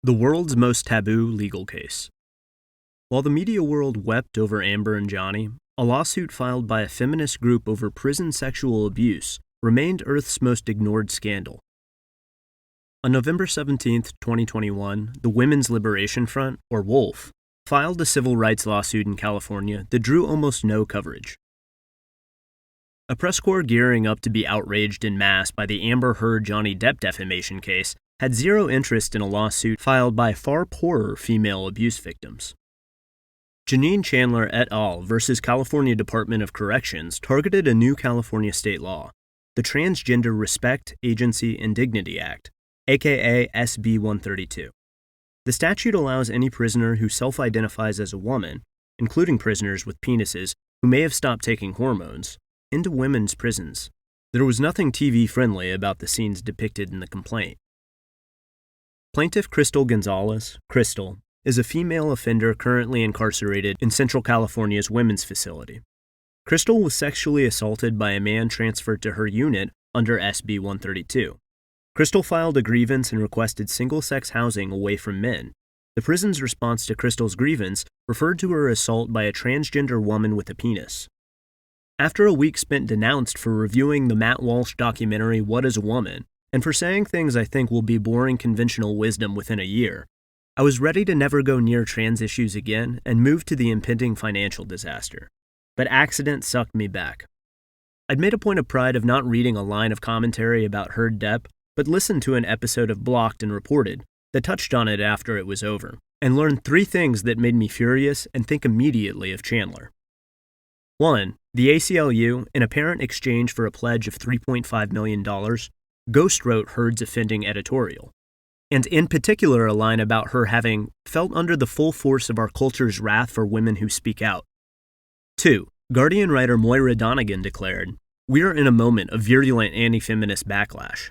The world's most taboo legal case. While the media world wept over Amber and Johnny, a lawsuit filed by a feminist group over prison sexual abuse remained Earth's most ignored scandal. On November 17, 2021, the Women's Liberation Front, or WOLF, filed a civil rights lawsuit in California that drew almost no coverage. A press corps gearing up to be outraged en masse by the Amber Heard-Johnny Depp defamation case had zero interest in a lawsuit filed by far poorer female abuse victims. Janine Chandler et al. Versus California Department of Corrections targeted a new California state law, the Transgender Respect, Agency, and Dignity Act, aka SB 132. The statute allows any prisoner who self-identifies as a woman, including prisoners with penises who may have stopped taking hormones, into women's prisons. There was nothing TV-friendly about the scenes depicted in the complaint. Plaintiff Crystal Gonzalez, Crystal, is a female offender currently incarcerated in Central California's women's facility. Crystal was sexually assaulted by a man transferred to her unit under SB 132. Crystal filed a grievance and requested single-sex housing away from men. The prison's response to Crystal's grievance referred to her assault by a transgender woman with a penis. After a week spent denounced for reviewing the Matt Walsh documentary What is a Woman, and for saying things I think will be boring conventional wisdom within a year, I was ready to never go near trans issues again and move to the impending financial disaster. But accident sucked me back. I'd made a point of pride of not reading a line of commentary about Heard Depp, but listened to an episode of Blocked and Reported that touched on it after it was over, and learned three things that made me furious and think immediately of Chandler. 1. The ACLU, in apparent exchange for a pledge of $3.5 million, ghostwrote Heard's offending editorial, and in particular a line about her having felt under the full force of our culture's wrath for women who speak out. 2. Guardian writer Moira Donegan declared, "We are in a moment of virulent anti-feminist backlash."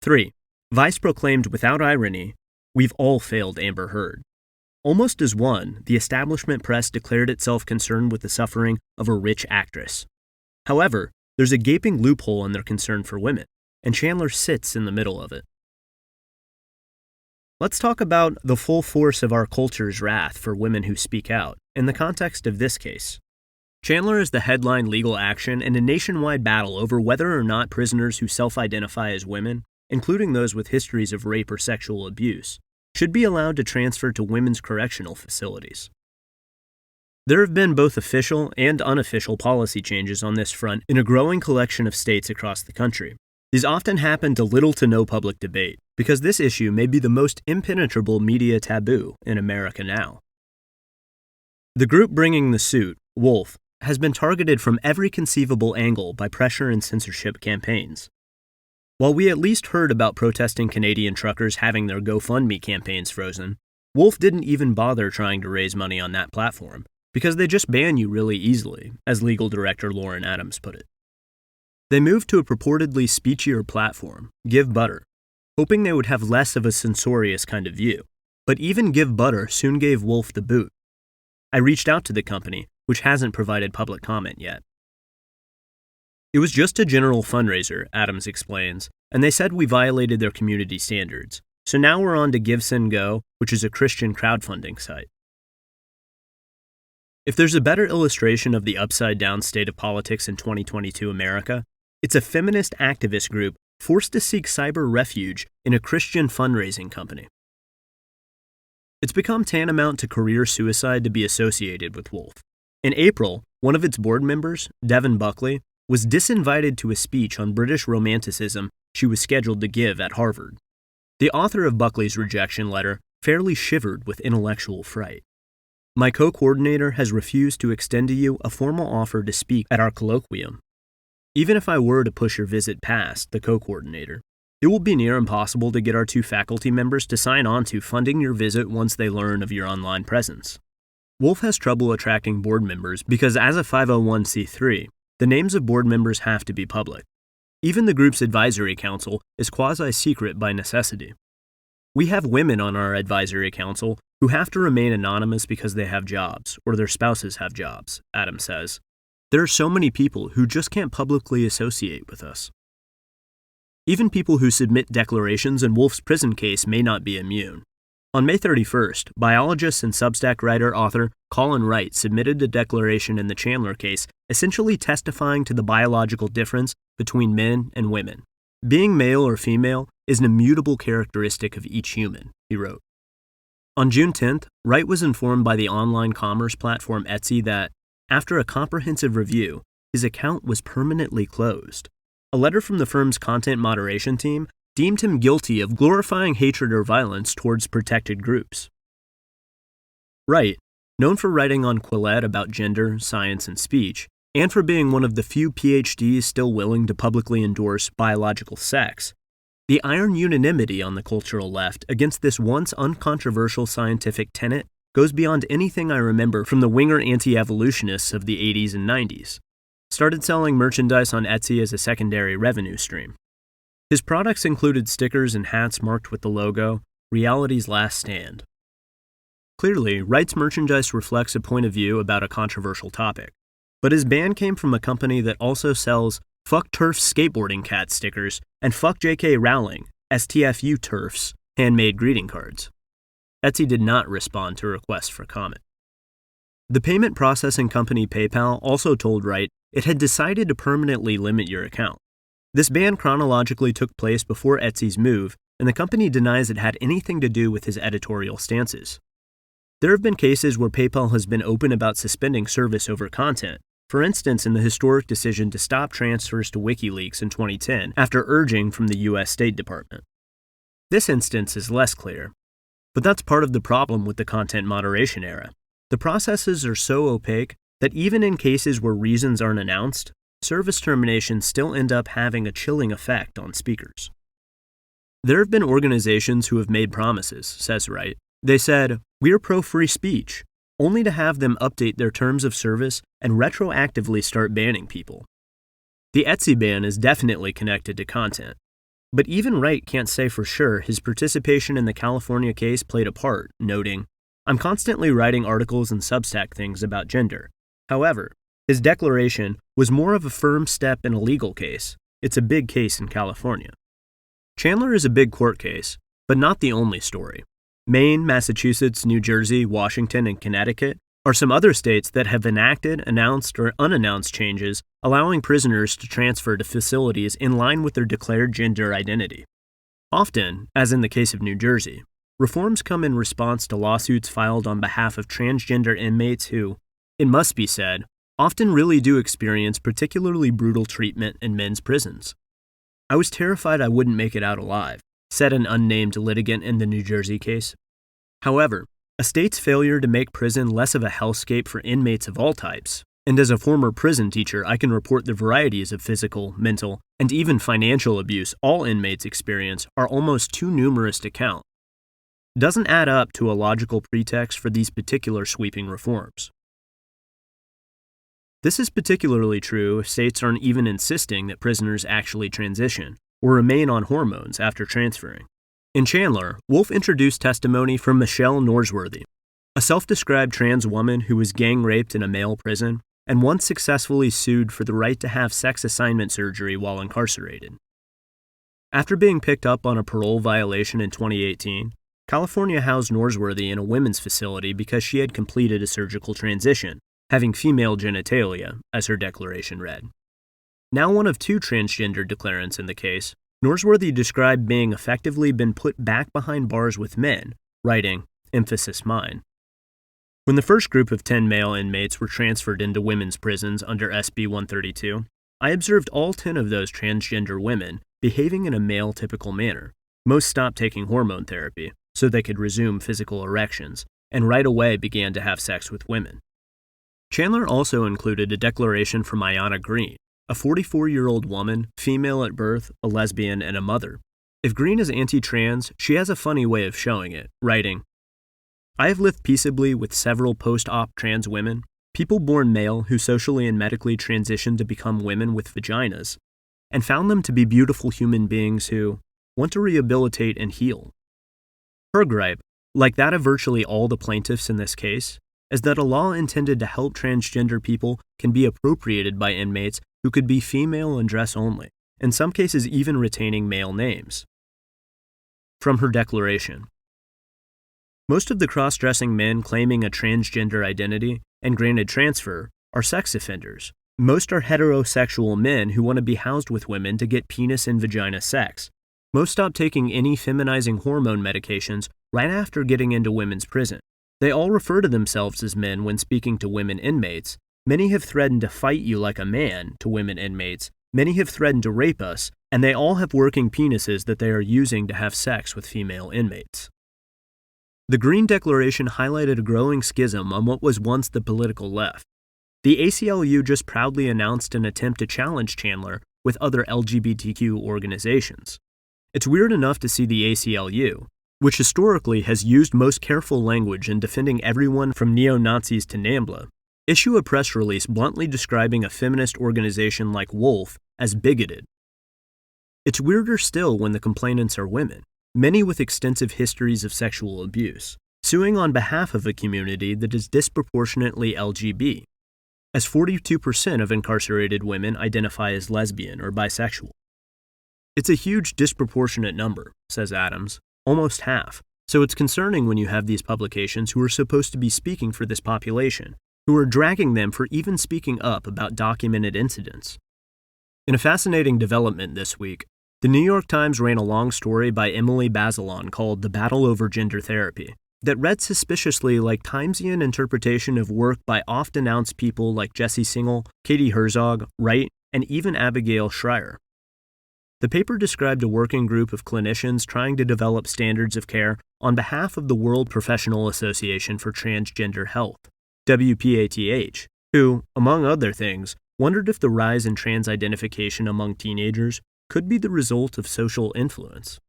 3. Vice proclaimed without irony, "We've all failed Amber Heard." Almost as one, the establishment press declared itself concerned with the suffering of a rich actress. However, there's a gaping loophole in their concern for women, and Chandler sits in the middle of it. Let's talk about the full force of our culture's wrath for women who speak out in the context of this case. Chandler is the headline legal action in a nationwide battle over whether or not prisoners who self-identify as women, including those with histories of rape or sexual abuse, should be allowed to transfer to women's correctional facilities. There have been both official and unofficial policy changes on this front in a growing collection of states across the country. These often happen to little to no public debate, because this issue may be the most impenetrable media taboo in America now. The group bringing the suit, WOLF, has been targeted from every conceivable angle by pressure and censorship campaigns. While we at least heard about protesting Canadian truckers having their GoFundMe campaigns frozen, WOLF didn't even bother trying to raise money on that platform, because they just ban you really easily, as legal director Lauren Adams put it. They moved to a purportedly speechier platform, Give Butter, hoping they would have less of a censorious kind of view, but even Give Butter soon gave WOLF the boot. I reached out to the company, which hasn't provided public comment yet. It was just a general fundraiser, Adams explains, and they said we violated their community standards, so now we're on to GiveSendGo, which is a Christian crowdfunding site. If there's a better illustration of the upside-down state of politics in 2022 America, it's a feminist activist group forced to seek cyber refuge in a Christian fundraising company. It's become tantamount to career suicide to be associated with WOLF. In April, one of its board members, Devin Buckley, was disinvited to a speech on British romanticism she was scheduled to give at Harvard. The author of Buckley's rejection letter fairly shivered with intellectual fright. "My co-coordinator has refused to extend to you a formal offer to speak at our colloquium. Even if I were to push your visit past the co-coordinator, it will be near impossible to get our two faculty members to sign on to funding your visit once they learn of your online presence." WOLF has trouble attracting board members because as a 501c3, the names of board members have to be public. Even the group's advisory council is quasi-secret by necessity. "We have women on our advisory council who have to remain anonymous because they have jobs, or their spouses have jobs," Adams says. "There are so many people who just can't publicly associate with us." Even people who submit declarations in WOLF's prison case may not be immune. On May 31st, biologist and Substack writer-author Colin Wright submitted a declaration in the Chandler case, essentially testifying to the biological difference between men and women. Being male or female is an immutable characteristic of each human, he wrote. On June 10th, Wright was informed by the online commerce platform Etsy that, after a comprehensive review, his account was permanently closed. A letter from the firm's content moderation team deemed him guilty of glorifying hatred or violence towards protected groups. Wright, known for writing on Quillette about gender, science, and speech, and for being one of the few PhDs still willing to publicly endorse biological sex, the iron unanimity on the cultural left against this once uncontroversial scientific tenet goes beyond anything I remember from the winger anti-evolutionists of the 80s and 90s. Started selling merchandise on Etsy as a secondary revenue stream. His products included stickers and hats marked with the logo, Reality's Last Stand. Clearly, Wright's merchandise reflects a point of view about a controversial topic, but his ban came from a company that also sells Fuck Turf skateboarding cat stickers and Fuck J.K. Rowling, STFU Turfs, handmade greeting cards. Etsy did not respond to requests for comment. The payment processing company PayPal also told Wright it had decided to permanently limit your account. This ban chronologically took place before Etsy's move, and the company denies it had anything to do with his editorial stances. There have been cases where PayPal has been open about suspending service over content, for instance in the historic decision to stop transfers to WikiLeaks in 2010 after urging from the U.S. State Department. This instance is less clear, but that's part of the problem with the content moderation era. The processes are so opaque that even in cases where reasons aren't announced, service terminations still end up having a chilling effect on speakers. There have been organizations who have made promises, says Wright. They said, "We're pro-free speech," only to have them update their terms of service and retroactively start banning people. The Etsy ban is definitely connected to content, but even Wright can't say for sure his participation in the California case played a part, noting, "I'm constantly writing articles and Substack things about gender. However, his declaration was more of a firm step in a legal case. It's a big case in California." Chandler is a big court case, but not the only story. Maine, Massachusetts, New Jersey, Washington, and Connecticut are some other states that have enacted, announced, or unannounced changes allowing prisoners to transfer to facilities in line with their declared gender identity. Often, as in the case of New Jersey, reforms come in response to lawsuits filed on behalf of transgender inmates who, it must be said, often really do experience particularly brutal treatment in men's prisons. "I was terrified I wouldn't make it out alive," said an unnamed litigant in the New Jersey case. However, a state's failure to make prison less of a hellscape for inmates of all types, and as a former prison teacher I can report the varieties of physical, mental, and even financial abuse all inmates experience are almost too numerous to count, doesn't add up to a logical pretext for these particular sweeping reforms. This is particularly true if states aren't even insisting that prisoners actually transition or remain on hormones after transferring. In Chandler, Wolf introduced testimony from Michelle Norsworthy, a self-described trans woman who was gang raped in a male prison and once successfully sued for the right to have sex assignment surgery while incarcerated. After being picked up on a parole violation in 2018, California housed Norsworthy in a women's facility because she had completed a surgical transition, having female genitalia, as her declaration read. Now one of two transgender declarants in the case, Norsworthy described being effectively been put back behind bars with men, writing, emphasis mine. When the first group of 10 male inmates were transferred into women's prisons under SB 132, I observed all 10 of those transgender women behaving in a male-typical manner. Most stopped taking hormone therapy so they could resume physical erections, and right away began to have sex with women. Chandler also included a declaration from Ayanna Green, a 44-year-old woman, female at birth, a lesbian, and a mother. If Green is anti-trans, she has a funny way of showing it, writing, "I have lived peaceably with several post-op trans women, people born male who socially and medically transition to become women with vaginas, and found them to be beautiful human beings who want to rehabilitate and heal." Her gripe, like that of virtually all the plaintiffs in this case, is that a law intended to help transgender people can be appropriated by inmates who could be female and dress only, in some cases even retaining male names. From her declaration, Most of the cross-dressing men claiming a transgender identity and granted transfer are sex offenders. Most are heterosexual men who want to be housed with women to get penis and vagina sex. Most stop taking any feminizing hormone medications right after getting into women's prison. They all refer to themselves as men when speaking to women inmates. Many have threatened to fight you like a man to women inmates. Many have threatened to rape us, and they all have working penises that they are using to have sex with female inmates. The Green Declaration highlighted a growing schism on what was once the political left. The ACLU just proudly announced an attempt to challenge Chandler with other LGBTQ organizations. It's weird enough to see the ACLU, which historically has used most careful language in defending everyone from neo-Nazis to NAMBLA, issue a press release bluntly describing a feminist organization like Wolf as bigoted. It's weirder still when the complainants are women, many with extensive histories of sexual abuse, suing on behalf of a community that is disproportionately LGB, as 42% of incarcerated women identify as lesbian or bisexual. It's a huge disproportionate number, says Adams, almost half, so it's concerning when you have these publications who are supposed to be speaking for this population, who are dragging them for even speaking up about documented incidents. In a fascinating development this week, the New York Times ran a long story by Emily Bazelon called The Battle Over Gender Therapy that read suspiciously like Timesian interpretation of work by oft-denounced people like Jesse Singal, Katie Herzog, Wright, and even Abigail Schreier. The paper described a working group of clinicians trying to develop standards of care on behalf of the World Professional Association for Transgender Health, WPATH, who, among other things, wondered if the rise in trans identification among teenagers could be the result of social influence.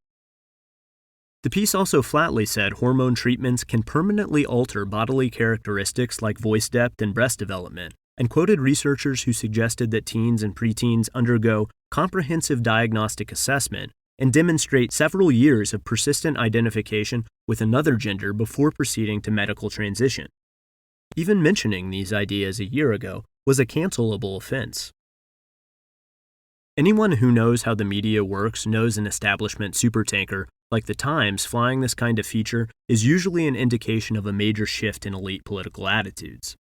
The piece also flatly said hormone treatments can permanently alter bodily characteristics like voice depth and breast development, and quoted researchers who suggested that teens and preteens undergo comprehensive diagnostic assessment and demonstrate several years of persistent identification with another gender before proceeding to medical transition. Even mentioning these ideas a year ago was a cancelable offense. Anyone who knows how the media works knows an establishment supertanker like the Times flying this kind of feature is usually an indication of a major shift in elite political attitudes.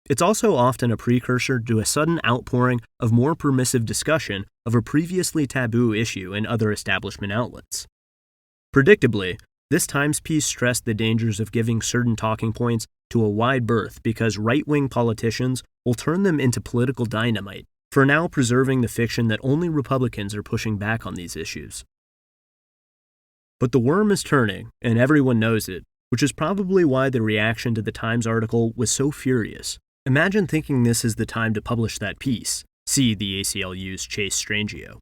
It's also often a precursor to a sudden outpouring of more permissive discussion of a previously taboo issue in other establishment outlets. Predictably, this Times piece stressed the dangers of giving certain talking points to a wide berth because right-wing politicians will turn them into political dynamite, for now preserving the fiction that only Republicans are pushing back on these issues. But the worm is turning, and everyone knows it, which is probably why the reaction to the Times article was so furious. Imagine thinking this is the time to publish that piece. See the ACLU's Chase Strangio.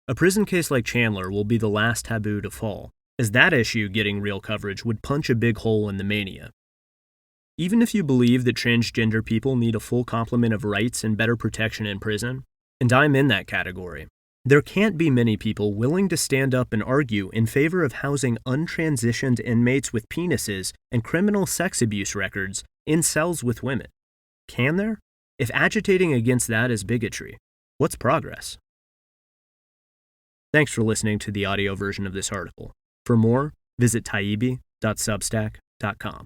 A prison case like Chandler will be the last taboo to fall, as that issue getting real coverage would punch a big hole in the mania. Even if you believe that transgender people need a full complement of rights and better protection in prison, and I'm in that category, there can't be many people willing to stand up and argue in favor of housing untransitioned inmates with penises and criminal sex abuse records in cells with women. Can there? If agitating against that is bigotry, what's progress? Thanks for listening to the audio version of this article. For more, visit taibbi.substack.com.